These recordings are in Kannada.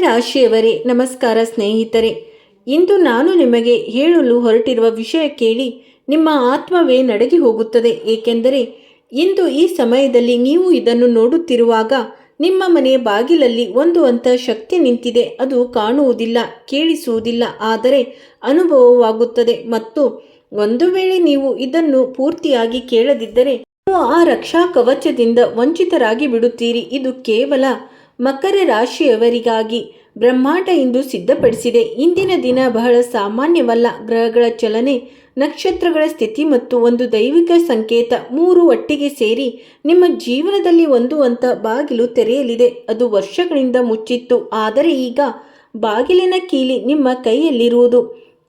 ರಾಶಿಯವರೇ ನಮಸ್ಕಾರ ಸ್ನೇಹಿತರೆ. ಇಂದು ನಾನು ನಿಮಗೆ ಹೇಳಲು ಹೊರಟಿರುವ ವಿಷಯ ಕೇಳಿ ನಿಮ್ಮ ಆತ್ಮವೇ ನಡಗಿ ಹೋಗುತ್ತದೆ. ಏಕೆಂದರೆ ಇಂದು ಈ ಸಮಯದಲ್ಲಿ ನೀವು ಇದನ್ನು ನೋಡುತ್ತಿರುವಾಗ ನಿಮ್ಮ ಮನೆಯ ಬಾಗಿಲಲ್ಲಿ ಒಂದು ಅಂತ ಶಕ್ತಿ ನಿಂತಿದೆ. ಅದು ಕಾಣುವುದಿಲ್ಲ, ಕೇಳಿಸುವುದಿಲ್ಲ, ಆದರೆ ಅನುಭವವಾಗುತ್ತದೆ. ಮತ್ತು ಒಂದು ವೇಳೆ ನೀವು ಇದನ್ನು ಪೂರ್ತಿಯಾಗಿ ಕೇಳದಿದ್ದರೆ ನೀವು ಆ ರಕ್ಷಾ ಕವಚದಿಂದ ವಂಚಿತರಾಗಿ ಬಿಡುತ್ತೀರಿ. ಇದು ಕೇವಲ ಮಕರ ರಾಶಿಯವರಿಗಾಗಿ ಬ್ರಹ್ಮಾಂಡ ಇಂದು ಸಿದ್ಧಪಡಿಸಿದೆ. ಇಂದಿನ ದಿನ ಬಹಳ ಸಾಮಾನ್ಯವಲ್ಲ. ಗ್ರಹಗಳ ಚಲನೆ, ನಕ್ಷತ್ರಗಳ ಸ್ಥಿತಿ ಮತ್ತು ಒಂದು ದೈವಿಕ ಸಂಕೇತ ಮೂರು ಒಟ್ಟಿಗೆ ಸೇರಿ ನಿಮ್ಮ ಜೀವನದಲ್ಲಿ ಒಂದು ಅಂತ ಬಾಗಿಲು ತೆರೆಯಲಿದೆ. ಅದು ವರ್ಷಗಳಿಂದ ಮುಚ್ಚಿತ್ತು, ಆದರೆ ಈಗ ಬಾಗಿಲಿನ ಕೀಲಿ ನಿಮ್ಮ ಕೈಯಲ್ಲಿರುವುದು.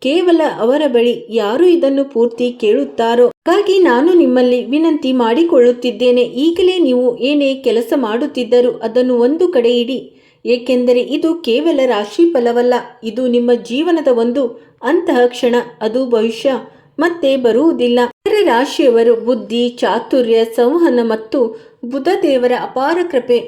ಕೇವಲ ಅವರ ಬಳಿ ಯಾರು ಇದನ್ನು ಪೂರ್ತಿ ಕೇಳುತ್ತಾರೋ. ಹಾಗಾಗಿ ನಾನು ನಿಮ್ಮಲ್ಲಿ ವಿನಂತಿ ಮಾಡಿಕೊಳ್ಳುತ್ತಿದ್ದೇನೆ, ಈಗಲೇ ನೀವು ಏನೇ ಕೆಲಸ ಮಾಡುತ್ತಿದ್ದರೂ ಅದನ್ನು ಒಂದು ಕಡೆ ಇಡಿ. ಏಕೆಂದರೆ ಇದು ಕೇವಲ ರಾಶಿ ಫಲವಲ್ಲ, ಇದು ನಿಮ್ಮ ಜೀವನದ ಒಂದು ಅಂತಹ ಕ್ಷಣ. ಅದು ಭವಿಷ್ಯ ಮತ್ತೆ ಬರುವುದಿಲ್ಲ. ಮಕರ ರಾಶಿಯವರು ಬುದ್ಧಿ, ಚಾತುರ್ಯ, ಸಂವಹನ ಮತ್ತು ಬುಧ ದೇವರ ಅಪಾರ ಕೃಪೆ.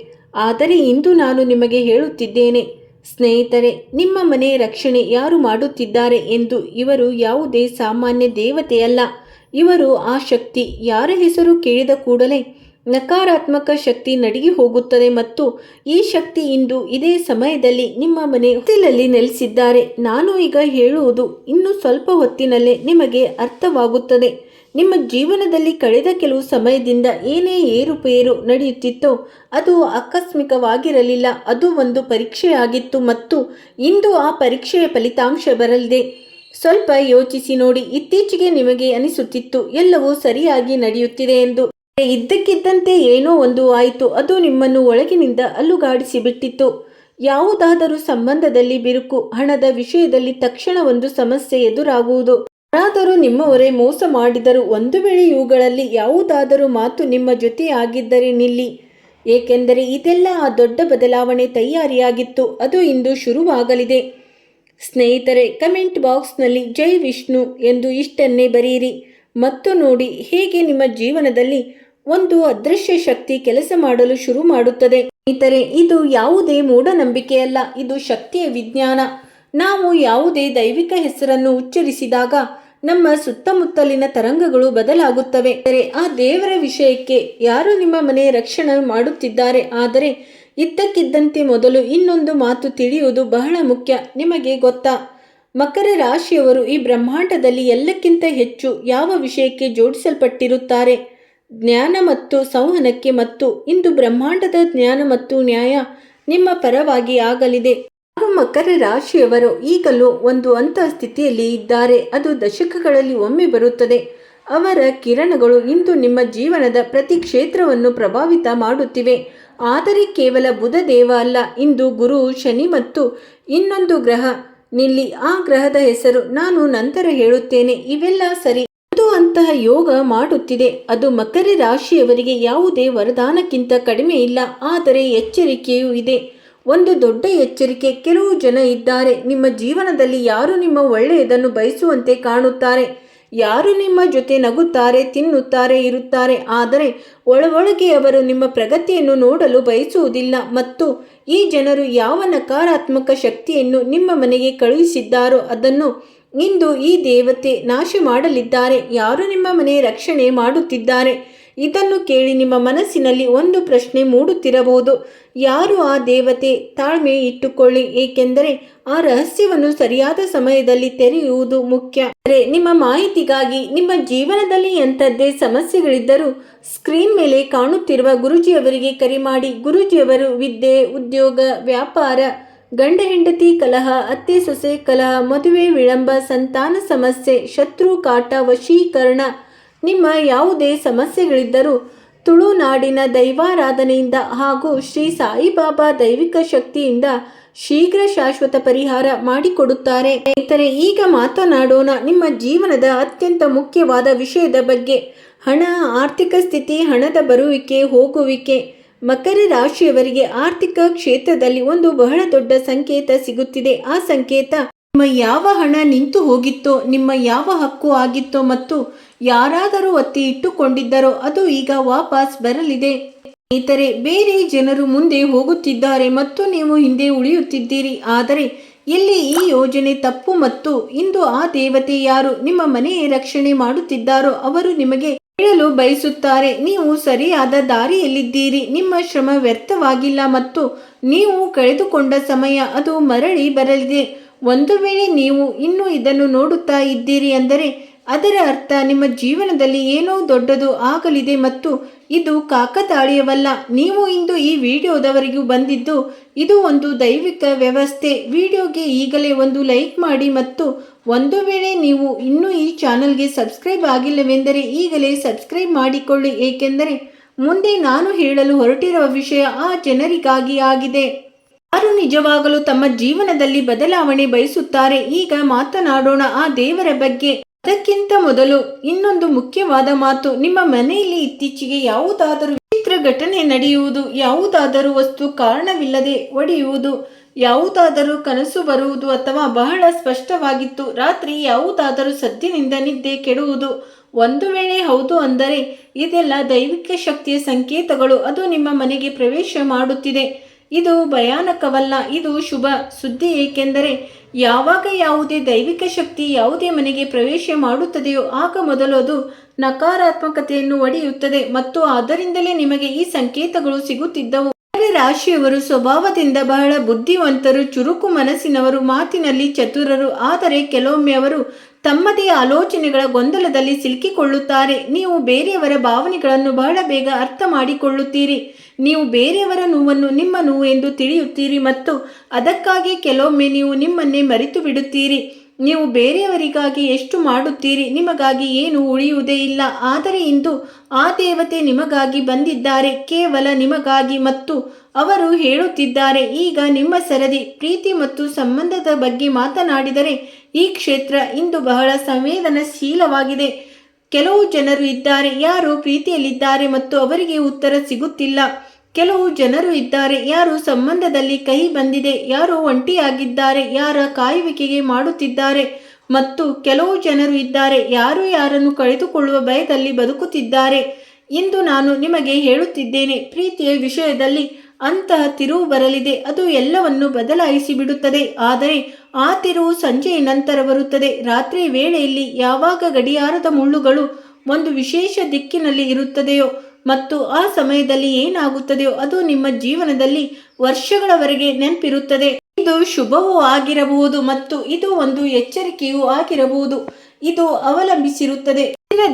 ಆದರೆ ಇಂದು ನಾನು ನಿಮಗೆ ಹೇಳುತ್ತಿದ್ದೇನೆ ಸ್ನೇಹಿತರೆ, ನಿಮ್ಮ ಮನೆಯ ರಕ್ಷಣೆ ಯಾರು ಮಾಡುತ್ತಿದ್ದಾರೆ ಎಂದು. ಇವರು ಯಾವುದೇ ಸಾಮಾನ್ಯ ದೇವತೆಯಲ್ಲ. ಇವರು ಆ ಶಕ್ತಿ. ಯಾರ ಹೆಸರು ಕೇಳಿದ ಕೂಡಲೇ ನಕಾರಾತ್ಮಕ ಶಕ್ತಿ ನಡಗಿ ಹೋಗುತ್ತದೆ. ಮತ್ತು ಈ ಶಕ್ತಿ ಇಂದು ಇದೇ ಸಮಯದಲ್ಲಿ ನಿಮ್ಮ ಮನೆ ಹೊತ್ತಿಲಲ್ಲಿ ನೆಲೆಸಿದ್ದಾರೆ. ನಾನು ಈಗ ಹೇಳುವುದು ಇನ್ನು ಸ್ವಲ್ಪ ಹೊತ್ತಿನಲ್ಲೇ ನಿಮಗೆ ಅರ್ಥವಾಗುತ್ತದೆ. ನಿಮ್ಮ ಜೀವನದಲ್ಲಿ ಕಳೆದ ಕೆಲವು ಸಮಯದಿಂದ ಏನೇ ಏರುಪೇರು ನಡೆಯುತ್ತಿತ್ತೋ ಅದು ಆಕಸ್ಮಿಕವಾಗಿರಲಿಲ್ಲ. ಅದು ಒಂದು ಪರೀಕ್ಷೆಯಾಗಿತ್ತು ಮತ್ತು ಇಂದು ಆ ಪರೀಕ್ಷೆಯ ಫಲಿತಾಂಶ ಬರಲಿದೆ. ಸ್ವಲ್ಪ ಯೋಚಿಸಿ ನೋಡಿ. ಇತ್ತೀಚೆಗೆ ನಿಮಗೆ ಅನಿಸುತ್ತಿತ್ತು ಎಲ್ಲವೂ ಸರಿಯಾಗಿ ನಡೆಯುತ್ತಿದೆ ಎಂದು. ಇದ್ದಕ್ಕಿದ್ದಂತೆ ಏನೋ ಒಂದು ಆಯಿತು. ಅದು ನಿಮ್ಮನ್ನು ಒಳಗಿನಿಂದ ಅಲ್ಲುಗಾಡಿಸಿ ಬಿಟ್ಟಿತ್ತು. ಯಾವುದಾದರೂ ಸಂಬಂಧದಲ್ಲಿ ಬಿರುಕು, ಹಣದ ವಿಷಯದಲ್ಲಿ ತಕ್ಷಣ ಒಂದು ಸಮಸ್ಯೆ ಎದುರಾಗುವುದು. ಯಾರಾದರೂ ನಿಮ್ಮವರೇ ಮೋಸ ಮಾಡಿದರು. ಒಂದು ವೇಳೆ ಇವುಗಳಲ್ಲಿ ಯಾವುದಾದರೂ ಮಾತು ನಿಮ್ಮ ಜೊತೆ ಆಗಿದ್ದರೆ ನಿಲ್ಲಿ. ಏಕೆಂದರೆ ಇದೆಲ್ಲ ಆ ದೊಡ್ಡ ಬದಲಾವಣೆ ತಯಾರಿಯಾಗಿತ್ತು. ಅದು ಇಂದು ಶುರುವಾಗಲಿದೆ. ಸ್ನೇಹಿತರೆ, ಕಮೆಂಟ್ ಬಾಕ್ಸ್ನಲ್ಲಿ ಜೈ ವಿಷ್ಣು ಎಂದು ಇಷ್ಟನ್ನೇ ಬರೆಯಿರಿ ಮತ್ತು ನೋಡಿ ಹೇಗೆ ನಿಮ್ಮ ಜೀವನದಲ್ಲಿ ಒಂದು ಅದೃಶ್ಯ ಶಕ್ತಿ ಕೆಲಸ ಮಾಡಲು ಶುರು ಮಾಡುತ್ತದೆ. ಸ್ನೇಹಿತರೆ, ಇದು ಯಾವುದೇ ಮೂಢನಂಬಿಕೆಯಲ್ಲ, ಇದು ಶಕ್ತಿಯ ವಿಜ್ಞಾನ. ನಾವು ಯಾವುದೇ ದೈವಿಕ ಹೆಸರನ್ನು ಉಚ್ಚರಿಸಿದಾಗ ನಮ್ಮ ಸುತ್ತಮುತ್ತಲಿನ ತರಂಗಗಳು ಬದಲಾಗುತ್ತವೆ. ಆ ದೇವರ ವಿಷಯಕ್ಕೆ ಯಾರು ನಿಮ್ಮ ಮನೆಯ ರಕ್ಷಣೆ ಮಾಡುತ್ತಿದ್ದಾರೆ. ಆದರೆ ಇದ್ದಕ್ಕಿದ್ದಂತೆ ಮೊದಲು ಇನ್ನೊಂದು ಮಾತು ತಿಳಿಯುವುದು ಬಹಳ ಮುಖ್ಯ. ನಿಮಗೆ ಗೊತ್ತಾ, ಮಕರ ರಾಶಿಯವರು ಈ ಬ್ರಹ್ಮಾಂಡದಲ್ಲಿ ಎಲ್ಲಕ್ಕಿಂತ ಹೆಚ್ಚು ಯಾವ ವಿಷಯಕ್ಕೆ ಜೋಡಿಸಲ್ಪಟ್ಟಿರುತ್ತಾರೆ? ಜ್ಞಾನ ಮತ್ತು ಸಂವಹನಕ್ಕೆ. ಮತ್ತು ಇಂದು ಬ್ರಹ್ಮಾಂಡದ ಜ್ಞಾನ ಮತ್ತು ನ್ಯಾಯ ನಿಮ್ಮ ಪರವಾಗಿ ಆಗಲಿದೆ. ಮಕರ ರಾಶಿಯವರು ಈಗಲೂ ಒಂದು ಅಂತಹ ಸ್ಥಿತಿಯಲ್ಲಿ ಇದ್ದಾರೆ. ಅದು ದಶಕಗಳಲ್ಲಿ ಒಮ್ಮೆ ಬರುತ್ತದೆ. ಅವರ ಕಿರಣಗಳು ಇಂದು ನಿಮ್ಮ ಜೀವನದ ಪ್ರತಿ ಕ್ಷೇತ್ರವನ್ನು ಪ್ರಭಾವಿತ ಮಾಡುತ್ತಿವೆ. ಆದರೆ ಕೇವಲ ಬುಧ ದೇವ ಅಲ್ಲ, ಇಂದು ಗುರು, ಶನಿ ಮತ್ತು ಇನ್ನೊಂದು ಗ್ರಹ ನಿಲ್ಲಿ. ಆ ಗ್ರಹದ ಹೆಸರು ನಾನು ನಂತರ ಹೇಳುತ್ತೇನೆ. ಇವೆಲ್ಲ ಸರಿ ಒಂದು ಅಂತಹ ಯೋಗ ಮಾಡುತ್ತಿದೆ. ಅದು ಮಕರ ರಾಶಿಯವರಿಗೆ ಯಾವುದೇ ವರದಾನಕ್ಕಿಂತ ಕಡಿಮೆ ಇಲ್ಲ. ಆದರೆ ಎಚ್ಚರಿಕೆಯೂ ಇದೆ. ಒಂದು ದೊಡ್ಡ ಎಚ್ಚರಿಕೆ. ಕೆಲವು ಜನ ಇದ್ದಾರೆ ನಿಮ್ಮ ಜೀವನದಲ್ಲಿ, ಯಾರು ನಿಮ್ಮ ಒಳ್ಳೆಯದನ್ನು ಬಯಸುವಂತೆ ಕಾಣುತ್ತಾರೆ, ಯಾರು ನಿಮ್ಮ ಜೊತೆ ನಗುತ್ತಾರೆ, ತಿನ್ನುತ್ತಾರೆ, ಇರುತ್ತಾರೆ. ಆದರೆ ಒಳಗೆ ಅವರು ನಿಮ್ಮ ಪ್ರಗತಿಯನ್ನು ನೋಡಲು ಬಯಸುವುದಿಲ್ಲ. ಮತ್ತು ಈ ಜನರು ಯಾವ ನಕಾರಾತ್ಮಕ ಶಕ್ತಿಯನ್ನು ನಿಮ್ಮ ಮನೆಗೆ ಕಳುಹಿಸಿದ್ದಾರೋ ಅದನ್ನು ಇಂದು ಈ ದೇವತೆ ನಾಶ ಮಾಡಲಿದ್ದಾರೆ. ಯಾರು ನಿಮ್ಮ ಮನೆಯ ರಕ್ಷಣೆ ಮಾಡುತ್ತಿದ್ದಾರೆ? ಇದನ್ನು ಕೇಳಿ ನಿಮ್ಮ ಮನಸ್ಸಿನಲ್ಲಿ ಒಂದು ಪ್ರಶ್ನೆ ಮೂಡುತ್ತಿರಬಹುದು, ಯಾರು ಆ ದೇವತೆ? ತಾಳ್ಮೆ ಇಟ್ಟುಕೊಳ್ಳಿ, ಏಕೆಂದರೆ ಆ ರಹಸ್ಯವನ್ನು ಸರಿಯಾದ ಸಮಯದಲ್ಲಿ ತೆರೆಯುವುದು ಮುಖ್ಯ. ನಿಮ್ಮ ಮಾಹಿತಿಗಾಗಿ, ನಿಮ್ಮ ಜೀವನದಲ್ಲಿ ಎಂಥದ್ದೇ ಸಮಸ್ಯೆಗಳಿದ್ದರೂ ಸ್ಕ್ರೀನ್ ಮೇಲೆ ಕಾಣುತ್ತಿರುವ ಗುರೂಜಿಯವರಿಗೆ ಕರೆ ಮಾಡಿ. ಗುರೂಜಿಯವರು ವಿದ್ಯೆ, ಉದ್ಯೋಗ, ವ್ಯಾಪಾರ, ಗಂಡ ಹೆಂಡತಿ ಕಲಹ, ಅತ್ತೆ ಸೊಸೆ ಕಲಹ, ಮದುವೆ ವಿಳಂಬ, ಸಂತಾನ ಸಮಸ್ಯೆ, ಶತ್ರು ಕಾಟ, ವಶೀಕರಣ, ನಿಮ್ಮ ಯಾವುದೇ ಸಮಸ್ಯೆಗಳಿದ್ದರೂ ತುಳುನಾಡಿನ ದೈವಾರಾಧನೆಯಿಂದ ಹಾಗೂ ಶ್ರೀ ಸಾಯಿಬಾಬಾ ದೈವಿಕ ಶಕ್ತಿಯಿಂದ ಶೀಘ್ರ ಶಾಶ್ವತ ಪರಿಹಾರ ಮಾಡಿಕೊಡುತ್ತಾರೆ. ಸ್ನೇಹಿತರೆ, ಈಗ ಮಾತನಾಡೋಣ ನಿಮ್ಮ ಜೀವನದ ಅತ್ಯಂತ ಮುಖ್ಯವಾದ ವಿಷಯದ ಬಗ್ಗೆ. ಹಣ, ಆರ್ಥಿಕ ಸ್ಥಿತಿ, ಹಣದ ಬರುವಿಕೆ, ಹೋಗುವಿಕೆ. ಮಕರ ರಾಶಿಯವರಿಗೆ ಆರ್ಥಿಕ ಕ್ಷೇತ್ರದಲ್ಲಿ ಒಂದು ಬಹಳ ದೊಡ್ಡ ಸಂಕೇತ ಸಿಗುತ್ತಿದೆ. ಆ ಸಂಕೇತ ನಿಮ್ಮ ಯಾವ ಹಣ ನಿಂತು ಹೋಗಿತ್ತೋ, ನಿಮ್ಮ ಯಾವ ಹಕ್ಕು ಆಗಿತ್ತೋ ಮತ್ತು ಯಾರಾದರೂ ಒತ್ತಿ ಇಟ್ಟುಕೊಂಡಿದ್ದರೋ ಅದು ಈಗ ವಾಪಸ್ ಬರಲಿದೆ. ಸ್ನೇಹಿತರೆ, ಬೇರೆ ಜನರು ಮುಂದೆ ಹೋಗುತ್ತಿದ್ದಾರೆ ಮತ್ತು ನೀವು ಹಿಂದೆ ಉಳಿಯುತ್ತಿದ್ದೀರಿ. ಆದರೆ ಇಲ್ಲಿ ಈ ಯೋಜನೆ ತಪ್ಪು ಮತ್ತು ಇಂದು ಆ ದೇವತೆ ಯಾರು ನಿಮ್ಮ ಮನೆಯ ರಕ್ಷಣೆ ಮಾಡುತ್ತಿದ್ದಾರೋ ಅವರು ನಿಮಗೆ ಹೇಳಲು ಬಯಸುತ್ತಾರೆ. ನೀವು ಸರಿಯಾದ ದಾರಿಯಲ್ಲಿದ್ದೀರಿ. ನಿಮ್ಮ ಶ್ರಮ ವ್ಯರ್ಥವಾಗಿಲ್ಲ ಮತ್ತು ನೀವು ಕಳೆದುಕೊಂಡ ಸಮಯ ಅದು ಮರಳಿ ಬರಲಿದೆ. ಒಂದು ವೇಳೆ ನೀವು ಇನ್ನೂ ಇದನ್ನು ನೋಡುತ್ತಾ ಇದ್ದೀರಿ ಅಂದರೆ ಅದರ ಅರ್ಥ ನಿಮ್ಮ ಜೀವನದಲ್ಲಿ ಏನೋ ದೊಡ್ಡದು ಆಗಲಿದೆ ಮತ್ತು ಇದು ಕಾಕತಾಳೀಯವಲ್ಲ. ನೀವು ಇಂದು ಈ ವಿಡಿಯೋದವರೆಗೂ ಬಂದಿದ್ದು ಇದು ಒಂದು ದೈವಿಕ ವ್ಯವಸ್ಥೆ. ವಿಡಿಯೋಗೆ ಈಗಲೇ ಒಂದು ಲೈಕ್ ಮಾಡಿ ಮತ್ತು ಒಂದು ವೇಳೆ ನೀವು ಇನ್ನೂ ಈ ಚಾನಲ್ಗೆ ಸಬ್ಸ್ಕ್ರೈಬ್ ಆಗಿಲ್ಲವೆಂದರೆ ಈಗಲೇ ಸಬ್ಸ್ಕ್ರೈಬ್ ಮಾಡಿಕೊಳ್ಳಿ. ಏಕೆಂದರೆ ಮುಂದೆ ನಾನು ಹೇಳಲು ಹೊರಟಿರುವ ವಿಷಯ ಆ ಜನರಿಗಾಗಿ ಆಗಿದೆ ಯಾರು ನಿಜವಾಗಲೂ ತಮ್ಮ ಜೀವನದಲ್ಲಿ ಬದಲಾವಣೆ ಬಯಸುತ್ತಾರೆ. ಈಗ ಮಾತನಾಡೋಣ ಆ ದೇವರ ಬಗ್ಗೆ. ಅದಕ್ಕಿಂತ ಮೊದಲು ಇನ್ನೊಂದು ಮುಖ್ಯವಾದ ಮಾತು, ನಿಮ್ಮ ಮನೆಯಲ್ಲಿ ಇತ್ತೀಚೆಗೆ ಯಾವುದಾದರೂ ವಿಚಿತ್ರ ಘಟನೆ ನಡೆಯುವುದು, ಯಾವುದಾದರೂ ವಸ್ತು ಕಾರಣವಿಲ್ಲದೆ ಒಡೆಯುವುದು, ಯಾವುದಾದರೂ ಕನಸು ಬರುವುದು ಅಥವಾ ಬಹಳ ಸ್ಪಷ್ಟವಾಗಿತ್ತು ರಾತ್ರಿ ಯಾವುದಾದರೂ ಸದ್ದಿನಿಂದ ನಿದ್ದೆ ಕೆಡುವುದು. ಒಂದು ವೇಳೆ ಹೌದು ಅಂದರೆ ಇದೆಲ್ಲ ದೈವಿಕ ಶಕ್ತಿಯ ಸಂಕೇತಗಳು. ಅದು ನಿಮ್ಮ ಮನೆಗೆ ಪ್ರವೇಶ ಮಾಡುತ್ತಿದೆ. ಇದು ಭಯಾನಕವಲ್ಲ, ಇದು ಶುಭ ಸುದ್ದಿ. ಏಕೆಂದರೆ ಯಾವಾಗ ಯಾವುದೇ ದೈವಿಕ ಶಕ್ತಿ ಯಾವುದೇ ಮನೆಗೆ ಪ್ರವೇಶ ಮಾಡುತ್ತದೆಯೋ ಆಗ ಮೊದಲು ಅದು ನಕಾರಾತ್ಮಕತೆಯನ್ನು ಒಡೆಯುತ್ತದೆ ಮತ್ತು ಅದರಿಂದಲೇ ನಿಮಗೆ ಈ ಸಂಕೇತಗಳು ಸಿಗುತ್ತಿದ್ದವು. ರಾಶಿಯವರು ಸ್ವಭಾವದಿಂದ ಬಹಳ ಬುದ್ಧಿವಂತರು, ಚುರುಕು ಮನಸ್ಸಿನವರು, ಮಾತಿನಲ್ಲಿ ಚತುರರು. ಆದರೆ ಕೆಲವೊಮ್ಮೆ ಅವರು ತಮ್ಮದೇ ಆಲೋಚನೆಗಳ ಗೊಂದಲದಲ್ಲಿ ಸಿಲುಕಿಕೊಳ್ಳುತ್ತಾರೆ. ನೀವು ಬೇರೆಯವರ ಭಾವನೆಗಳನ್ನು ಬಹಳ ಬೇಗ ಅರ್ಥ ಮಾಡಿಕೊಳ್ಳುತ್ತೀರಿ. ನೀವು ಬೇರೆಯವರ ನೋವನ್ನು ನಿಮ್ಮ ನೋವು ಎಂದು ತಿಳಿಯುತ್ತೀರಿ ಮತ್ತು ಅದಕ್ಕಾಗಿ ಕೆಲವೊಮ್ಮೆ ನೀವು ನಿಮ್ಮನ್ನೇ ಮರೆತು ಬಿಡುತ್ತೀರಿ. ನೀವು ಬೇರೆಯವರಿಗಾಗಿ ಎಷ್ಟು ಮಾಡುತ್ತೀರಿ, ನಿಮಗಾಗಿ ಏನು ಉಳಿಯುವುದೇ ಇಲ್ಲ. ಆದರೆ ಇಂದು ಆ ದೇವತೆ ನಿಮಗಾಗಿ ಬಂದಿದ್ದಾರೆ, ಕೇವಲ ನಿಮಗಾಗಿ. ಮತ್ತು ಅವರು ಹೇಳುತ್ತಿದ್ದಾರೆ, ಈಗ ನಿಮ್ಮ ಸರದಿ. ಪ್ರೀತಿ ಮತ್ತು ಸಂಬಂಧದ ಬಗ್ಗೆ ಮಾತನಾಡಿದರೆ ಈ ಕ್ಷೇತ್ರ ಇಂದು ಬಹಳ ಸಂವೇದನಾಶೀಲವಾಗಿದೆ. ಕೆಲವು ಜನರು ಇದ್ದಾರೆ ಯಾರು ಪ್ರೀತಿಯಲ್ಲಿದ್ದಾರೆ ಮತ್ತು ಅವರಿಗೆ ಉತ್ತರ ಸಿಗುತ್ತಿಲ್ಲ. ಕೆಲವು ಜನರು ಇದ್ದಾರೆ ಯಾರು ಸಂಬಂಧದಲ್ಲಿ ಕಹಿ ಬಂದಿದೆ, ಯಾರು ಒಂಟಿಯಾಗಿದ್ದಾರೆ, ಯಾರ ಕಾಯುವಿಕೆಗೆ ಮಾಡುತ್ತಿದ್ದಾರೆ. ಮತ್ತು ಕೆಲವು ಜನರು ಇದ್ದಾರೆ ಯಾರು ಯಾರನ್ನು ಕಳೆದುಕೊಳ್ಳುವ ಭಯದಲ್ಲಿ ಬದುಕುತ್ತಿದ್ದಾರೆ. ಇಂದು ನಾನು ನಿಮಗೆ ಹೇಳುತ್ತಿದ್ದೇನೆ, ಪ್ರೀತಿಯ ವಿಷಯದಲ್ಲಿ ಅಂತಹ ತಿರುವು ಬರಲಿದೆ. ಅದು ಎಲ್ಲವನ್ನು ಬದಲಾಯಿಸಿ ಬಿಡುತ್ತದೆ. ಆದರೆ ಆ ತಿರುವು ಸಂಜೆಯ ನಂತರ ಬರುತ್ತದೆ. ರಾತ್ರಿ ವೇಳೆಯಲ್ಲಿ ಯಾವಾಗ ಗಡಿಯಾರದ ಮುಳ್ಳುಗಳು ಒಂದು ವಿಶೇಷ ದಿಕ್ಕಿನಲ್ಲಿ ಇರುತ್ತದೆಯೋ ಮತ್ತು ಆ ಸಮಯದಲ್ಲಿ ಏನಾಗುತ್ತದೆಯೋ ಅದು ನಿಮ್ಮ ಜೀವನದಲ್ಲಿ ವರ್ಷಗಳವರೆಗೆ ನೆನಪಿರುತ್ತದೆ. ಇದು ಶುಭವೂ ಆಗಿರಬಹುದು ಮತ್ತು ಇದು ಒಂದು ಎಚ್ಚರಿಕೆಯೂ ಆಗಿರಬಹುದು. ಇದು ಅವಲಂಬಿಸಿರುತ್ತದೆ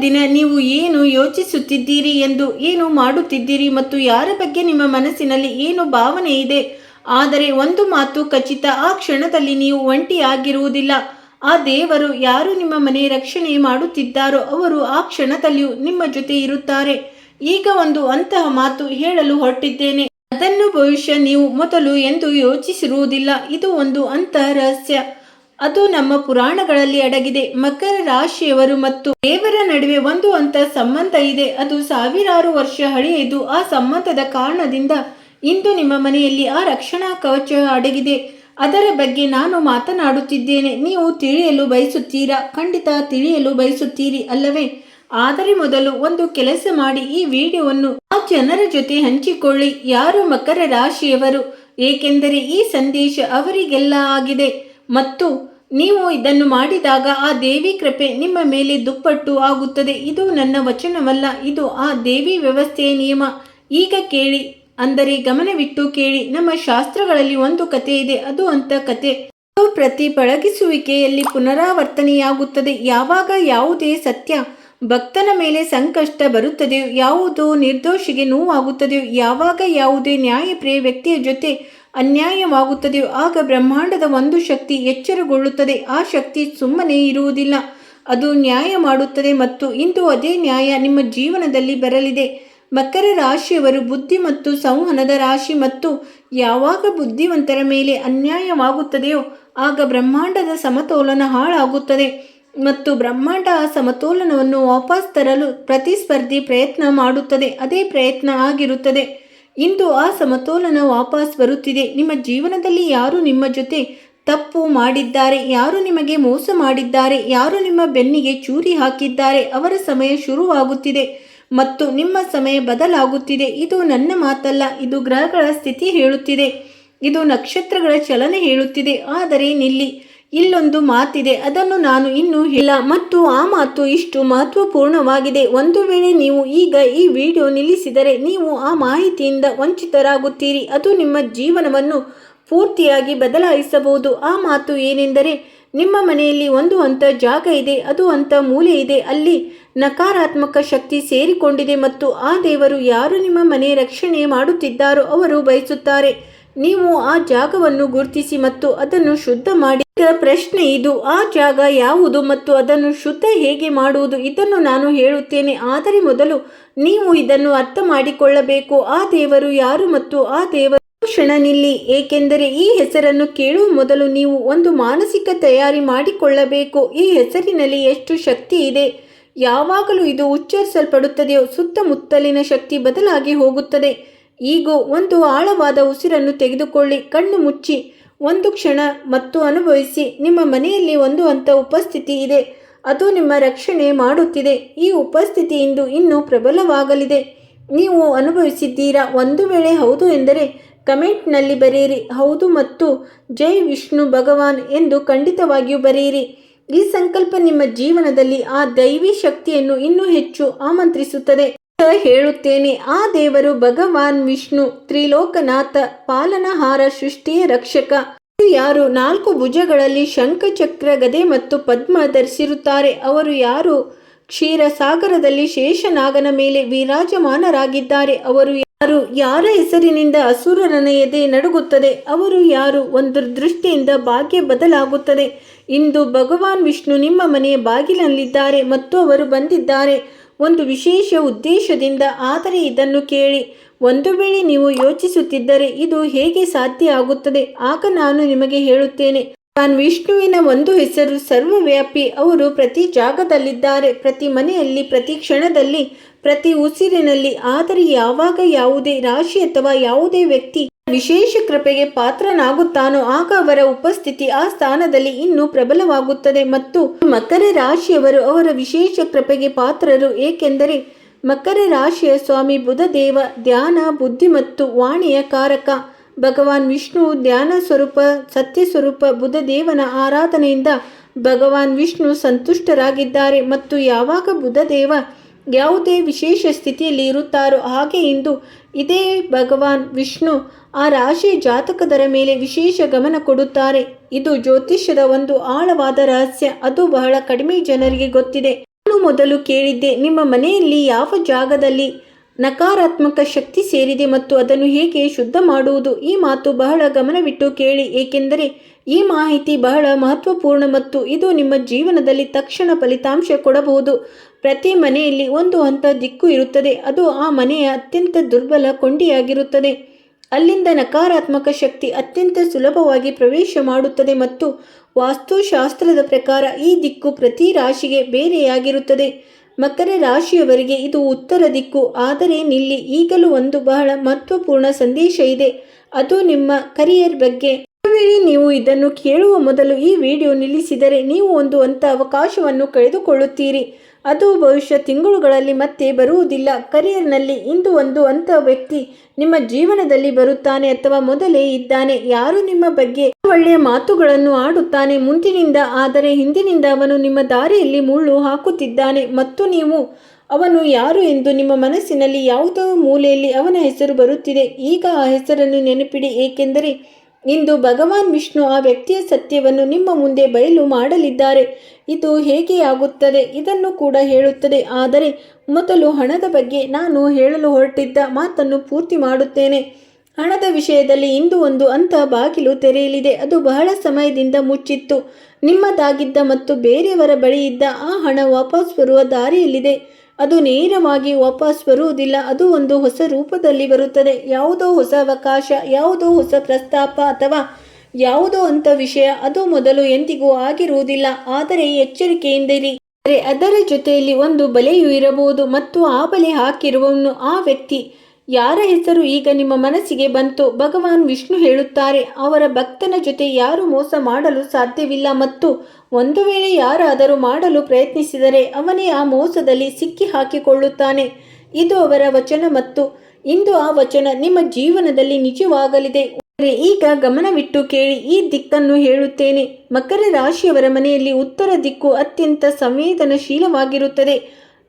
ದಿನ ನೀವು ಏನು ಯೋಚಿಸುತ್ತಿದ್ದೀರಿ ಎಂದು, ಏನು ಮಾಡುತ್ತಿದ್ದೀರಿ ಮತ್ತು ಯಾರ ಬಗ್ಗೆ ನಿಮ್ಮ ಮನಸ್ಸಿನಲ್ಲಿ ಏನು ಭಾವನೆ ಇದೆ. ಆದರೆ ಒಂದು ಮಾತು ಖಚಿತ, ಆ ಕ್ಷಣದಲ್ಲಿ ನೀವು ಒಂಟಿಯಾಗಿರುವುದಿಲ್ಲ. ಆ ದೇವರು ಯಾರು ನಿಮ್ಮ ಮನೆಯ ರಕ್ಷಣೆ ಮಾಡುತ್ತಿದ್ದಾರೋ ಅವರು ಆ ಕ್ಷಣದಲ್ಲಿಯೂ ನಿಮ್ಮ ಜೊತೆ ಇರುತ್ತಾರೆ. ಈಗ ಒಂದು ಅಂತಹ ಮಾತು ಹೇಳಲು ಹೊರಟಿದ್ದೇನೆ. ಅದನ್ನು ಬಹುಶಃ ನೀವು ಮೊದಲು ಎಂದು ಯೋಚಿಸಿರುವುದಿಲ್ಲ. ಇದು ಒಂದು ಅಂತಹ ರಹಸ್ಯ. ಅದು ನಮ್ಮ ಪುರಾಣಗಳಲ್ಲಿ ಅಡಗಿದೆ. ಮಕರ ರಾಶಿಯವರು ಮತ್ತು ದೇವರ ನಡುವೆ ಒಂದು ಅಂತಹ ಸಂಬಂಧ ಇದೆ. ಅದು ಸಾವಿರಾರು ವರ್ಷ ಹಳೆಯದು. ಆ ಸಂಬಂಧದ ಕಾರಣದಿಂದ ಇಂದು ನಿಮ್ಮ ಮನೆಯಲ್ಲಿ ಆ ರಕ್ಷಣಾ ಕವಚ ಅಡಗಿದೆ. ಅದರ ಬಗ್ಗೆ ನಾನು ಮಾತನಾಡುತ್ತಿದ್ದೇನೆ. ನೀವು ತಿಳಿಯಲು ಬಯಸುತ್ತೀರಾ? ಖಂಡಿತ ತಿಳಿಯಲು ಬಯಸುತ್ತೀರಿ ಅಲ್ಲವೇ? ಆದರೆ ಮೊದಲು ಒಂದು ಕೆಲಸ ಮಾಡಿ, ಈ ವಿಡಿಯೋವನ್ನು ಆ ಜನರ ಜೊತೆ ಹಂಚಿಕೊಳ್ಳಿ ಯಾರು ಮಕರ ರಾಶಿಯವರು. ಏಕೆಂದರೆ ಈ ಸಂದೇಶ ಅವರಿಗೆಲ್ಲ ಆಗಿದೆ ಮತ್ತು ನೀವು ಇದನ್ನು ಮಾಡಿದಾಗ ಆ ದೇವಿ ಕೃಪೆ ನಿಮ್ಮ ಮೇಲೆ ದುಪ್ಪಟ್ಟು ಆಗುತ್ತದೆ. ಇದು ನನ್ನ ವಚನವಲ್ಲ, ಇದು ಆ ದೇವಿ ವ್ಯವಸ್ಥೆಯ ನಿಯಮ. ಈಗ ಕೇಳಿ, ಅಂದರೆ ಗಮನವಿಟ್ಟು ಕೇಳಿ. ನಮ್ಮ ಶಾಸ್ತ್ರಗಳಲ್ಲಿ ಒಂದು ಕತೆ ಇದೆ. ಅದು ಅಂತ ಕತೆ ಪ್ರತಿ ಪಳಗಿಸುವಿಕೆಯಲ್ಲಿ ಪುನರಾವರ್ತನೆಯಾಗುತ್ತದೆ. ಯಾವಾಗ ಯಾವುದೇ ಸತ್ಯ ಭಕ್ತನ ಮೇಲೆ ಸಂಕಷ್ಟ ಬರುತ್ತದೆಯೋ, ಯಾವುದೋ ನಿರ್ದೋಷಿಗೆ ನೋವಾಗುತ್ತದೆಯೋ, ಯಾವಾಗ ಯಾವುದೇ ನ್ಯಾಯಪ್ರಿಯ ವ್ಯಕ್ತಿಯ ಜೊತೆ ಅನ್ಯಾಯವಾಗುತ್ತದೆಯೋ ಆಗ ಬ್ರಹ್ಮಾಂಡದ ಒಂದು ಶಕ್ತಿ ಎಚ್ಚರಗೊಳ್ಳುತ್ತದೆ. ಆ ಶಕ್ತಿ ಸುಮ್ಮನೆ ಇರುವುದಿಲ್ಲ, ಅದು ನ್ಯಾಯ ಮಾಡುತ್ತದೆ ಮತ್ತು ಇಂದು ಅದೇ ನ್ಯಾಯ ನಿಮ್ಮ ಜೀವನದಲ್ಲಿ ಬರಲಿದೆ. ಮಕರ ರಾಶಿಯವರು ಬುದ್ಧಿ ಮತ್ತು ಸಂವಹನದ ರಾಶಿ ಮತ್ತು ಯಾವಾಗ ಬುದ್ಧಿವಂತರ ಮೇಲೆ ಅನ್ಯಾಯವಾಗುತ್ತದೆಯೋ ಆಗ ಬ್ರಹ್ಮಾಂಡದ ಸಮತೋಲನ ಹಾಳಾಗುತ್ತದೆ ಮತ್ತು ಬ್ರಹ್ಮಾಂಡ ಆ ಸಮತೋಲನವನ್ನು ವಾಪಸ್ ತರಲು ಪ್ರತಿಸ್ಪರ್ಧಿ ಪ್ರಯತ್ನ ಮಾಡುತ್ತದೆ. ಅದೇ ಪ್ರಯತ್ನ ಆಗಿರುತ್ತದೆ. ಇಂದು ಆ ಸಮತೋಲನ ವಾಪಸ್ ಬರುತ್ತಿದೆ. ನಿಮ್ಮ ಜೀವನದಲ್ಲಿ ಯಾರು ನಿಮ್ಮ ಜೊತೆ ತಪ್ಪು ಮಾಡಿದ್ದಾರೆ, ಯಾರು ನಿಮಗೆ ಮೋಸ ಮಾಡಿದ್ದಾರೆ, ಯಾರು ನಿಮ್ಮ ಬೆನ್ನಿಗೆ ಚೂರಿ ಹಾಕಿದ್ದಾರೆ, ಅವರ ಸಮಯ ಶುರುವಾಗುತ್ತಿದೆ. ಮತ್ತು ನಿಮ್ಮ ಸಮಯ ಬದಲಾಗುತ್ತಿದೆ. ಇದು ನನ್ನ ಮಾತಲ್ಲ, ಇದು ಗ್ರಹಗಳ ಸ್ಥಿತಿ ಹೇಳುತ್ತಿದೆ, ಇದು ನಕ್ಷತ್ರಗಳ ಚಲನೆ ಹೇಳುತ್ತಿದೆ. ಆದರೆ ನಿಲ್ಲಿ, ಇಲ್ಲೊಂದು ಮಾತಿದೆ, ಅದನ್ನು ನಾನು ಇನ್ನೂ ಹೇಳಿಲ್ಲ ಮತ್ತು ಆ ಮಾತು ಇಷ್ಟು ಮಹತ್ವಪೂರ್ಣವಾಗಿದೆ. ಒಂದು ವೇಳೆ ನೀವು ಈಗ ಈ ವಿಡಿಯೋ ನಿಲ್ಲಿಸಿದರೆ ನೀವು ಆ ಮಾಹಿತಿಯಿಂದ ವಂಚಿತರಾಗುತ್ತೀರಿ. ಅದು ನಿಮ್ಮ ಜೀವನವನ್ನು ಪೂರ್ತಿಯಾಗಿ ಬದಲಾಯಿಸಬಹುದು. ಆ ಮಾತು ಏನೆಂದರೆ, ನಿಮ್ಮ ಮನೆಯಲ್ಲಿ ಒಂದು ಅಂತ ಜಾಗ ಇದೆ, ಅದು ಅಂತ ಮೂಲೆ ಇದೆ, ಅಲ್ಲಿ ನಕಾರಾತ್ಮಕ ಶಕ್ತಿ ಸೇರಿಕೊಂಡಿದೆ ಮತ್ತು ಆ ದೇವರು ಯಾರು ನಿಮ್ಮ ಮನೆ ರಕ್ಷಣೆ ಮಾಡುತ್ತಿದ್ದಾರೋ ಅವರು ಬಯಸುತ್ತಾರೆ ನೀವು ಆ ಜಾಗವನ್ನು ಗುರುತಿಸಿ ಮತ್ತು ಅದನ್ನು ಶುದ್ಧ ಮಾಡಿ. ಈಗ ಪ್ರಶ್ನೆ ಇದು, ಆ ಜಾಗ ಯಾವುದು ಮತ್ತು ಅದನ್ನು ಶುದ್ಧ ಹೇಗೆ ಮಾಡುವುದು? ಇದನ್ನು ನಾನು ಹೇಳುತ್ತೇನೆ, ಆದರೆ ಮೊದಲು ನೀವು ಇದನ್ನು ಅರ್ಥ ಮಾಡಿಕೊಳ್ಳಬೇಕು. ಆ ದೇವರು ಯಾರು ಮತ್ತು ಆ ದೇವರು ಕ್ಷಣ ನಿಲ್ಲಿ, ಏಕೆಂದರೆ ಈ ಹೆಸರನ್ನು ಕೇಳುವ ಮೊದಲು ನೀವು ಒಂದು ಮಾನಸಿಕ ತಯಾರಿ ಮಾಡಿಕೊಳ್ಳಬೇಕು. ಈ ಹೆಸರಿನಲ್ಲಿ ಎಷ್ಟು ಶಕ್ತಿ ಇದೆ. ಯಾವಾಗಲೂ ಇದು ಉಚ್ಚರಿಸಲ್ಪಡುತ್ತದೆಯೋ ಸುತ್ತಮುತ್ತಲಿನ ಶಕ್ತಿ ಬದಲಾಗಿ ಹೋಗುತ್ತದೆ. ಈಗ ಒಂದು ಆಳವಾದ ಉಸಿರನ್ನು ತೆಗೆದುಕೊಳ್ಳಿ, ಕಣ್ಣು ಮುಚ್ಚಿ ಒಂದು ಕ್ಷಣ ಮತ್ತು ಅನುಭವಿಸಿ. ನಿಮ್ಮ ಮನೆಯಲ್ಲಿ ಒಂದು ಹಂತ ಉಪಸ್ಥಿತಿ ಇದೆ, ಅದು ನಿಮ್ಮ ರಕ್ಷಣೆ ಮಾಡುತ್ತಿದೆ. ಈ ಉಪಸ್ಥಿತಿ ಇನ್ನೂ ಪ್ರಬಲವಾಗಲಿದೆ. ನೀವು ಅನುಭವಿಸಿದ್ದೀರಾ? ಒಂದು ವೇಳೆ ಹೌದು ಎಂದರೆ ಕಮೆಂಟ್ನಲ್ಲಿ ಬರೆಯಿರಿ, ಹೌದು ಮತ್ತು ಜೈ ವಿಷ್ಣು ಭಗವಾನ್ ಎಂದು ಖಂಡಿತವಾಗಿಯೂ ಬರೆಯಿರಿ. ಈ ಸಂಕಲ್ಪ ನಿಮ್ಮ ಜೀವನದಲ್ಲಿ ಆ ದೈವಿ ಶಕ್ತಿಯನ್ನು ಇನ್ನೂ ಹೆಚ್ಚು ಆಮಂತ್ರಿಸುತ್ತದೆ. ಹೇಳುತ್ತೇನೆ, ಆ ದೇವರು ಭಗವಾನ್ ವಿಷ್ಣು, ತ್ರಿಲೋಕನಾಥ, ಪಾಲನಹಾರ, ಸೃಷ್ಟಿಯ ರಕ್ಷಕ. ಯಾರು 4 ಭುಜಗಳಲ್ಲಿ ಶಂಖ, ಚಕ್ರ, ಗದೆ ಮತ್ತು ಪದ್ಮ ಧರಿಸಿರುತ್ತಾರೆ, ಅವರು ಯಾರು ಕ್ಷೀರಸಾಗರದಲ್ಲಿ ಶೇಷನಾಗನ ಮೇಲೆ ವಿರಾಜಮಾನರಾಗಿದ್ದಾರೆ, ಅವರು ಯಾರು ಯಾರ ಹೆಸರಿನಿಂದ ಅಸುರನ ಎದೆ ನಡುಗುತ್ತದೆ, ಅವರು ಯಾರು ಒಂದು ದೃಷ್ಟಿಯಿಂದ ಭಾಗ್ಯ ಬದಲಾಗುತ್ತದೆ. ಇಂದು ಭಗವಾನ್ ವಿಷ್ಣು ನಿಮ್ಮ ಮನೆಯ ಬಾಗಿಲಲ್ಲಿದ್ದಾರೆ ಮತ್ತು ಅವರು ಬಂದಿದ್ದಾರೆ ಒಂದು ವಿಶೇಷ ಉದ್ದೇಶದಿಂದ. ಆದರೆ ಇದನ್ನು ಕೇಳಿ, ಒಂದು ವೇಳೆ ನೀವು ಯೋಚಿಸುತ್ತಿದ್ದರೆ ಇದು ಹೇಗೆ ಸಾಧ್ಯ ಆಗುತ್ತದೆ, ಆಗ ನಾನು ನಿಮಗೆ ಹೇಳುತ್ತೇನೆ. ಭಗವಾನ್ ವಿಷ್ಣುವಿನ ಒಂದು ಹೆಸರು ಸರ್ವವ್ಯಾಪಿ. ಅವರು ಪ್ರತಿ ಜಾಗದಲ್ಲಿದ್ದಾರೆ, ಪ್ರತಿ ಮನೆಯಲ್ಲಿ, ಪ್ರತಿ ಕ್ಷಣದಲ್ಲಿ, ಪ್ರತಿ ಉಸಿರಿನಲ್ಲಿ. ಆದರೆ ಯಾವಾಗ ಯಾವುದೇ ರಾಶಿ ಅಥವಾ ಯಾವುದೇ ವ್ಯಕ್ತಿ ವಿಶೇಷ ಕೃಪೆಗೆ ಪಾತ್ರನಾಗುತ್ತಾನೋ ಆಗ ಅವರ ಉಪಸ್ಥಿತಿ ಆ ಸ್ಥಾನದಲ್ಲಿ ಇನ್ನೂ ಪ್ರಬಲವಾಗುತ್ತದೆ. ಮತ್ತು ಮಕರ ರಾಶಿಯವರು ಅವರ ವಿಶೇಷ ಕೃಪೆಗೆ ಪಾತ್ರರು, ಏಕೆಂದರೆ ಮಕರ ರಾಶಿಯ ಸ್ವಾಮಿ ಬುಧ ದೇವ ಧ್ಯಾನ, ಬುದ್ಧಿ ಮತ್ತು ವಾಣಿಯ ಕಾರಕ. ಭಗವಾನ್ ವಿಷ್ಣು ಧ್ಯಾನ ಸ್ವರೂಪ, ಸತ್ಯ ಸ್ವರೂಪ. ಬುಧ ದೇವನ ಆರಾಧನೆಯಿಂದ ಭಗವಾನ್ ವಿಷ್ಣು ಸಂತುಷ್ಟರಾಗಿದ್ದಾರೆ ಮತ್ತು ಯಾವಾಗ ಬುಧ ದೇವ ಯಾವುದೇ ವಿಶೇಷ ಸ್ಥಿತಿಯಲ್ಲಿ ಇರುತ್ತಾರೋ ಹಾಗೆ ಇಂದು ಇದೇ ಭಗವಾನ್ ವಿಷ್ಣು ಆ ರಾಶಿಯ ಜಾತಕದರ ಮೇಲೆ ವಿಶೇಷ ಗಮನ ಕೊಡುತ್ತಾರೆ. ಇದು ಜ್ಯೋತಿಷ್ಯದ ಒಂದು ಆಳವಾದ ರಹಸ್ಯ, ಅದು ಬಹಳ ಕಡಿಮೆ ಜನರಿಗೆ ಗೊತ್ತಿದೆ. ನಾನು ಮೊದಲು ಕೇಳಿದ್ದೆ, ನಿಮ್ಮ ಮನೆಯಲ್ಲಿ ಯಾವ ಜಾಗದಲ್ಲಿ ನಕಾರಾತ್ಮಕ ಶಕ್ತಿ ಸೇರಿದೆ ಮತ್ತು ಅದನ್ನು ಹೇಗೆ ಶುದ್ಧ ಮಾಡುವುದು? ಈ ಮಾತು ಬಹಳ ಗಮನವಿಟ್ಟು ಕೇಳಿ, ಏಕೆಂದರೆ ಈ ಮಾಹಿತಿ ಬಹಳ ಮಹತ್ವಪೂರ್ಣ ಮತ್ತು ಇದು ನಿಮ್ಮ ಜೀವನದಲ್ಲಿ ತಕ್ಷಣ ಫಲಿತಾಂಶ ಕೊಡಬಹುದು. ಪ್ರತಿ ಮನೆಯಲ್ಲಿ ಒಂದು ಹಂತ ದಿಕ್ಕು ಇರುತ್ತದೆ, ಅದು ಆ ಮನೆಯ ಅತ್ಯಂತ ದುರ್ಬಲ ಕೊಂಡಿಯಾಗಿರುತ್ತದೆ. ಅಲ್ಲಿಂದ ನಕಾರಾತ್ಮಕ ಶಕ್ತಿ ಅತ್ಯಂತ ಸುಲಭವಾಗಿ ಪ್ರವೇಶ ಮಾಡುತ್ತದೆ ಮತ್ತು ವಾಸ್ತುಶಾಸ್ತ್ರದ ಪ್ರಕಾರ ಈ ದಿಕ್ಕು ಪ್ರತಿ ರಾಶಿಗೆ ಬೇರೆಯಾಗಿರುತ್ತದೆ. ಮಕರ ರಾಶಿಯವರಿಗೆ ಇದು ಉತ್ತರ ದಿಕ್ಕು. ಆದರೆ ನಿಲ್ಲಿ, ಈಗಲೂ ಒಂದು ಬಹಳ ಮಹತ್ವಪೂರ್ಣ ಸಂದೇಶ ಇದೆ, ಅದು ನಿಮ್ಮ ಕರಿಯರ್ ಬಗ್ಗೆ. ವೇಳೆ ನೀವು ಇದನ್ನು ಕೇಳುವ ಮೊದಲು ಈ ವಿಡಿಯೋ ನಿಲ್ಲಿಸಿದರೆ ನೀವು ಒಂದು ಅವಕಾಶವನ್ನು ಕಳೆದುಕೊಳ್ಳುತ್ತೀರಿ. ಅದು ಬಹುಶಃ ತಿಂಗಳುಗಳಲ್ಲಿ ಮತ್ತೆ ಬರುವುದಿಲ್ಲ. ಕರಿಯರ್ನಲ್ಲಿ ಇಂದು ಒಂದು ವ್ಯಕ್ತಿ ನಿಮ್ಮ ಜೀವನದಲ್ಲಿ ಬರುತ್ತಾನೆ ಅಥವಾ ಮೊದಲೇ ಇದ್ದಾನೆ. ಯಾರು ನಿಮ್ಮ ಬಗ್ಗೆ ಒಳ್ಳೆಯ ಮಾತುಗಳನ್ನು ಆಡುತ್ತಾನೆ ಮುಂದಿನಿಂದ, ಆದರೆ ಹಿಂದಿನಿಂದ ಅವನು ನಿಮ್ಮ ದಾರಿಯಲ್ಲಿ ಮುಳ್ಳು ಹಾಕುತ್ತಿದ್ದಾನೆ ಮತ್ತು ನೀವು ಅವನು ಯಾರು ಎಂದು ನಿಮ್ಮ ಮನಸ್ಸಿನಲ್ಲಿ ಯಾವುದೋ ಮೂಲೆಯಲ್ಲಿ ಅವನ ಹೆಸರು ಬರುತ್ತಿದೆ. ಈಗ ಆ ಹೆಸರನ್ನು ನೆನಪಿಡಿ, ಏಕೆಂದರೆ ಇಂದು ಭಗವಾನ್ ವಿಷ್ಣು ಆ ವ್ಯಕ್ತಿಯ ಸತ್ಯವನ್ನು ನಿಮ್ಮ ಮುಂದೆ ಬಯಲು ಮಾಡಲಿದ್ದಾರೆ. ಇದು ಹೇಗೆ ಆಗುತ್ತದೆ ಇದನ್ನು ಕೂಡ ಹೇಳುತ್ತದೆ. ಆದರೆ ಮೊದಲು ಹಣದ ಬಗ್ಗೆ ನಾನು ಹೇಳಲು ಹೊರಟಿದ್ದ ಮಾತನ್ನು ಪೂರ್ತಿ ಮಾಡುತ್ತೇನೆ. ಹಣದ ವಿಷಯದಲ್ಲಿ ಇಂದು ಒಂದು ಬಾಗಿಲು ತೆರೆಯಲಿದೆ. ಅದು ಬಹಳ ಸಮಯದಿಂದ ಮುಚ್ಚಿತ್ತು, ನಿಮ್ಮದಾಗಿದ್ದ ಮತ್ತು ಬೇರೆಯವರ ಬಳಿ ಇದ್ದ ಆ ಹಣ ವಾಪಸ್ ಬರುವ ದಾರಿಯಲ್ಲಿದೆ. ಅದು ನೇರವಾಗಿ ವಾಪಸ್ ಬರುವುದಿಲ್ಲ, ಅದು ಒಂದು ಹೊಸ ರೂಪದಲ್ಲಿ ಬರುತ್ತದೆ. ಯಾವುದೋ ಹೊಸ ಅವಕಾಶ, ಯಾವುದೋ ಹೊಸ ಪ್ರಸ್ತಾಪ ಅಥವಾ ಯಾವುದೋ ವಿಷಯ. ಅದು ಮೊದಲು ಎಂದಿಗೂ ಆಗಿರುವುದಿಲ್ಲ. ಆದರೆ ಎಚ್ಚರಿಕೆಯಿಂದಿರಿ, ಅದರ ಜೊತೆಯಲ್ಲಿ ಒಂದು ಬಲೆಯೂ ಇರಬಹುದು ಮತ್ತು ಆ ಬಲೆ ಹಾಕಿರುವವನು ಆ ವ್ಯಕ್ತಿ. ಯಾರ ಹೆಸರು ಈಗ ನಿಮ್ಮ ಮನಸ್ಸಿಗೆ ಬಂತು? ಭಗವಾನ್ ವಿಷ್ಣು ಹೇಳುತ್ತಾರೆ, ಅವರ ಭಕ್ತನ ಜೊತೆ ಯಾರು ಮೋಸ ಮಾಡಲು ಸಾಧ್ಯವಿಲ್ಲ ಮತ್ತು ಒಂದು ವೇಳೆ ಯಾರಾದರೂ ಮಾಡಲು ಪ್ರಯತ್ನಿಸಿದರೆ ಅವನೇ ಆ ಮೋಸದಲ್ಲಿ ಸಿಕ್ಕಿ ಹಾಕಿಕೊಳ್ಳುತ್ತಾನೆ. ಇದು ಅವರ ವಚನ ಮತ್ತು ಇಂದು ಆ ವಚನ ನಿಮ್ಮ ಜೀವನದಲ್ಲಿ ನಿಜವಾಗಲಿದೆ. ಈಗ ಗಮನವಿಟ್ಟು ಕೇಳಿ, ಈ ದಿಕ್ಕನ್ನು ಹೇಳುತ್ತೇನೆ. ಮಕರ ರಾಶಿಯವರ ಮನೆಯಲ್ಲಿ ಉತ್ತರ ದಿಕ್ಕು ಅತ್ಯಂತ ಸಂವೇದನಶೀಲವಾಗಿರುತ್ತದೆ.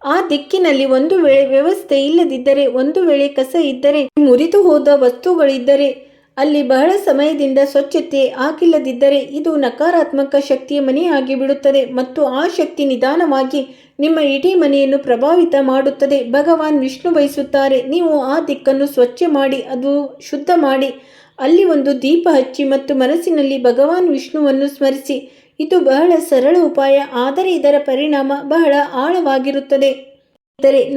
ಆ ದಿಕ್ಕಿನಲ್ಲಿ ಒಂದು ವೇಳೆ ವ್ಯವಸ್ಥೆ ಇಲ್ಲದಿದ್ದರೆ, ಒಂದು ವೇಳೆ ಕಸ ಇದ್ದರೆ, ಮುರಿದು ಹೋದ ವಸ್ತುಗಳಿದ್ದರೆ, ಅಲ್ಲಿ ಬಹಳ ಸಮಯದಿಂದ ಸ್ವಚ್ಛತೆ ಆಗಿಲ್ಲದಿದ್ದರೆ ಇದು ನಕಾರಾತ್ಮಕ ಶಕ್ತಿಯ ಮನೆಯಾಗಿ ಬಿಡುತ್ತದೆ ಮತ್ತು ಆ ಶಕ್ತಿ ನಿಧಾನವಾಗಿ ನಿಮ್ಮ ಇಡೀ ಮನೆಯನ್ನು ಪ್ರಭಾವಿತ ಮಾಡುತ್ತದೆ. ಭಗವಾನ್ ವಿಷ್ಣು ಬಯಸುತ್ತಾರೆ ನೀವು ಆ ದಿಕ್ಕನ್ನು ಸ್ವಚ್ಛ ಮಾಡಿ, ಅದು ಶುದ್ಧ ಮಾಡಿ, ಅಲ್ಲಿ ಒಂದು ದೀಪ ಹಚ್ಚಿ ಮತ್ತು ಮನಸ್ಸಿನಲ್ಲಿ ಭಗವಾನ್ ವಿಷ್ಣುವನ್ನು ಸ್ಮರಿಸಿ. ಇದು ಬಹಳ ಸರಳ ಉಪಾಯ, ಆದರೆ ಇದರ ಪರಿಣಾಮ ಬಹಳ ಆಳವಾಗಿರುತ್ತದೆ.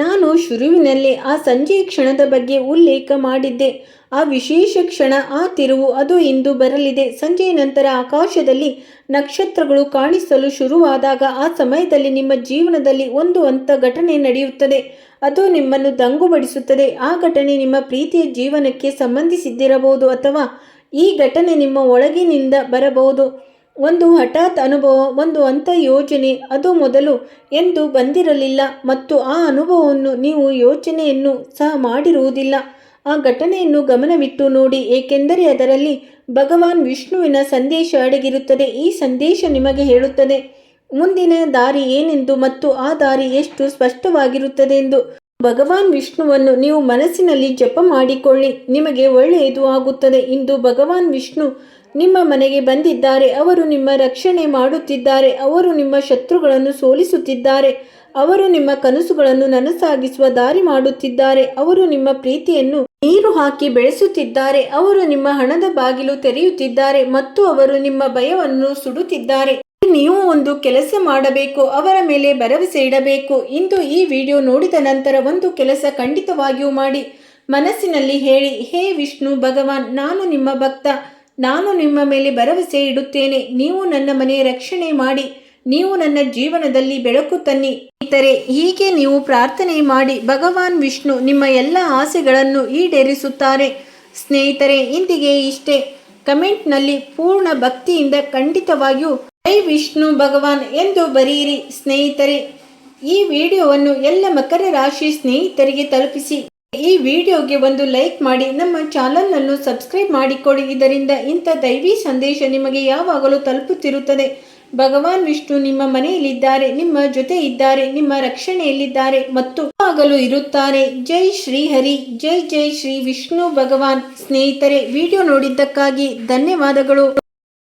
ನಾನು ಶುರುವಿನಲ್ಲೇ ಆ ಸಂಜೆಯ ಕ್ಷಣದ ಬಗ್ಗೆ ಉಲ್ಲೇಖ ಮಾಡಿದ್ದೆ. ಆ ವಿಶೇಷ ಕ್ಷಣ, ಆ ತಿರುವು, ಅದು ಇಂದು ಬರಲಿದೆ. ಸಂಜೆಯ ನಂತರ ಆಕಾಶದಲ್ಲಿ ನಕ್ಷತ್ರಗಳು ಕಾಣಿಸಲು ಶುರುವಾದಾಗ ಆ ಸಮಯದಲ್ಲಿ ನಿಮ್ಮ ಜೀವನದಲ್ಲಿ ಒಂದು ಘಟನೆ ನಡೆಯುತ್ತದೆ. ಅದು ನಿಮ್ಮನ್ನು ದಂಗುಬಡಿಸುತ್ತದೆ. ಆ ಘಟನೆ ನಿಮ್ಮ ಪ್ರೀತಿಯ ಜೀವನಕ್ಕೆ ಸಂಬಂಧಿಸಿದ್ದಿರಬಹುದು ಅಥವಾ ಈ ಘಟನೆ ನಿಮ್ಮ ಒಳಗಿನಿಂದ ಬರಬಹುದು. ಒಂದು ಹಠಾತ್ ಅನುಭವ, ಒಂದು ಯೋಜನೆ, ಅದು ಮೊದಲು ಎಂದು ಬಂದಿರಲಿಲ್ಲ ಮತ್ತು ಆ ಅನುಭವವನ್ನು ನೀವು ಯೋಚನೆಯನ್ನು ಸಹ ಮಾಡಿರುವುದಿಲ್ಲ. ಆ ಘಟನೆಯನ್ನು ಗಮನವಿಟ್ಟು ನೋಡಿ, ಏಕೆಂದರೆ ಅದರಲ್ಲಿ ಭಗವಾನ್ ವಿಷ್ಣುವಿನ ಸಂದೇಶ ಅಡಗಿರುತ್ತದೆ. ಈ ಸಂದೇಶ ನಿಮಗೆ ಹೇಳುತ್ತದೆ ಮುಂದಿನ ದಾರಿ ಏನೆಂದು ಮತ್ತು ಆ ದಾರಿ ಎಷ್ಟು ಸ್ಪಷ್ಟವಾಗಿರುತ್ತದೆ ಎಂದು. ಭಗವಾನ್ ವಿಷ್ಣುವನ್ನು ನೀವು ಮನಸ್ಸಿನಲ್ಲಿ ಜಪ ಮಾಡಿಕೊಳ್ಳಿ, ನಿಮಗೆ ಒಳ್ಳೆಯದು ಆಗುತ್ತದೆ. ಇಂದು ಭಗವಾನ್ ವಿಷ್ಣು ನಿಮ್ಮ ಮನೆಗೆ ಬಂದಿದ್ದಾರೆ. ಅವರು ನಿಮ್ಮ ರಕ್ಷಣೆ ಮಾಡುತ್ತಿದ್ದಾರೆ. ಅವರು ನಿಮ್ಮ ಶತ್ರುಗಳನ್ನು ಸೋಲಿಸುತ್ತಿದ್ದಾರೆ. ಅವರು ನಿಮ್ಮ ಕನಸುಗಳನ್ನು ನನಸಾಗಿಸುವ ದಾರಿ ಮಾಡುತ್ತಿದ್ದಾರೆ. ಅವರು ನಿಮ್ಮ ಪ್ರೀತಿಯನ್ನು ನೀರು ಹಾಕಿ ಬೆಳೆಸುತ್ತಿದ್ದಾರೆ. ಅವರು ನಿಮ್ಮ ಹಣದ ಬಾಗಿಲು ತೆರೆಯುತ್ತಿದ್ದಾರೆ ಮತ್ತು ಅವರು ನಿಮ್ಮ ಭಯವನ್ನು ಸುಡುತ್ತಿದ್ದಾರೆ. ನೀವು ಒಂದು ಕೆಲಸ ಮಾಡಬೇಕು, ಅವರ ಮೇಲೆ ಭರವಸೆ ಇಡಬೇಕು. ಇಂದು ಈ ವಿಡಿಯೋ ನೋಡಿದ ನಂತರ ಒಂದು ಕೆಲಸ ಖಂಡಿತವಾಗಿಯೂ ಮಾಡಿ. ಮನಸ್ಸಿನಲ್ಲಿ ಹೇಳಿ, ಹೇ ವಿಷ್ಣು ಭಗವಾನ್, ನಾನು ನಿಮ್ಮ ಭಕ್ತ, ನಾನು ನಿಮ್ಮ ಮೇಲೆ ಭರವಸೆ ಇಡುತ್ತೇನೆ. ನೀವು ನನ್ನ ಮನೆಯ ರಕ್ಷಣೆ ಮಾಡಿ, ನೀವು ನನ್ನ ಜೀವನದಲ್ಲಿ ಬೆಳಕು ತನ್ನಿ. ಹೀಗೆ ನೀವು ಪ್ರಾರ್ಥನೆ ಮಾಡಿ, ಭಗವಾನ್ ವಿಷ್ಣು ನಿಮ್ಮ ಎಲ್ಲ ಆಸೆಗಳನ್ನು ಈಡೇರಿಸುತ್ತಾರೆ. ಸ್ನೇಹಿತರೆ, ಇಂದಿಗೆ ಇಷ್ಟೇ. ಕಮೆಂಟ್ನಲ್ಲಿ ಪೂರ್ಣ ಭಕ್ತಿಯಿಂದ ಖಂಡಿತವಾಗಿಯೂ ಜೈ ವಿಷ್ಣು ಭಗವಾನ್ ಎಂದು ಬರೆಯಿರಿ. ಸ್ನೇಹಿತರೆ, ಈ ವಿಡಿಯೋವನ್ನು ಎಲ್ಲ ಮಕರ ರಾಶಿ ಸ್ನೇಹಿತರಿಗೆ ತಲುಪಿಸಿ. ಈ ವಿಡಿಯೋಗೆ ಒಂದು ಲೈಕ್ ಮಾಡಿ, ನಮ್ಮ ಚಾನಲ್ನನ್ನು ಸಬ್ಸ್ಕ್ರೈಬ್ ಮಾಡಿಕೊಳ್ಳಿ. ಇದರಿಂದ ಇಂಥ ದೈವಿ ಸಂದೇಶ ನಿಮಗೆ ಯಾವಾಗಲೂ ತಲುಪುತ್ತಿರುತ್ತದೆ. ಭಗವಾನ್ ವಿಷ್ಣು ನಿಮ್ಮ ಮನೆಯಲ್ಲಿದ್ದಾರೆ, ನಿಮ್ಮ ಜೊತೆ ಇದ್ದಾರೆ, ನಿಮ್ಮ ರಕ್ಷಣೆಯಲ್ಲಿದ್ದಾರೆ ಮತ್ತು ಯಾವಾಗಲೂ ಇರುತ್ತಾರೆ. ಜೈ ಶ್ರೀ ಹರಿ, ಜೈ ಜೈ ಶ್ರೀ ವಿಷ್ಣು ಭಗವಾನ್. ಸ್ನೇಹಿತರೆ, ವಿಡಿಯೋ ನೋಡಿದ್ದಕ್ಕಾಗಿ ಧನ್ಯವಾದಗಳು.